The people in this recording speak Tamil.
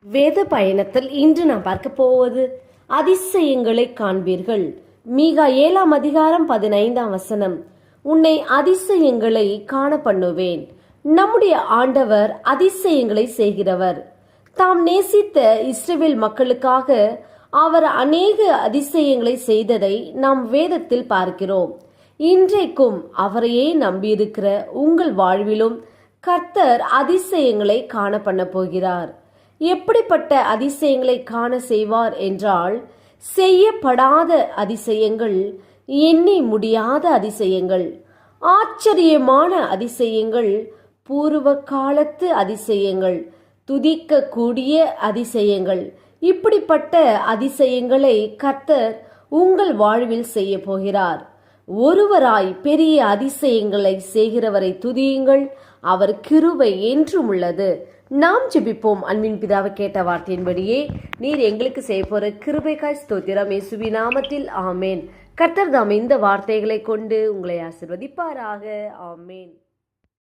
வேத பயணத்தில் இன்று நாம் பார்க்க போவது அதிசயங்களை காண்பீர்கள். மீகா 7:15 உன்னை அதிசயங்களை காண பண்ணுவேன். நம்முடைய ஆண்டவர் அதிசயங்களை செய்கிறவர். தாம் நேசித்த இஸ்ரவேல் மக்களுக்காக அவர் அநேக அதிசயங்களை செய்ததை நாம் வேதத்தில் பார்க்கிறோம். இன்றைக்கும் அவரையே நம்பியிருக்கிற உங்கள் வாழ்விலும் கர்த்தர் அதிசயங்களை காண பண்ண போகிறார். எப்படிப்பட்ட அதிசயங்களை காண செய்வார் என்றால், செய்யப்படாத அதிசயங்கள், எண்ணி முடியாத அதிசயங்கள், ஆச்சரியமான அதிசயங்கள், பூர்வ காலத்து அதிசயங்கள், துதிக்கக்கூடிய அதிசயங்கள், இப்படிப்பட்ட அதிசயங்களை கர்த்தர் உங்கள் வாழ்வில் செய்ய போகிறார். ஒருவராய் பெரிய அதிசயங்களை செய்கிறவரை துதியுங்கள், அவர் கிருபை என்றும் உள்ளது. நாம் ஜெபிப்போம். அன்பின் பிதாவை கேட்ட வார்த்தையின்படியே நீர் எங்களுக்கு செய்ய போற கிருபைக்காய் ஸ்தோத்திரம். இயேசுவின் நாமத்தில் ஆமேன். கர்த்தர் தாம் இந்த வார்த்தைகளை கொண்டு உங்களை ஆசீர்வதிப்பாராக. ஆமேன்.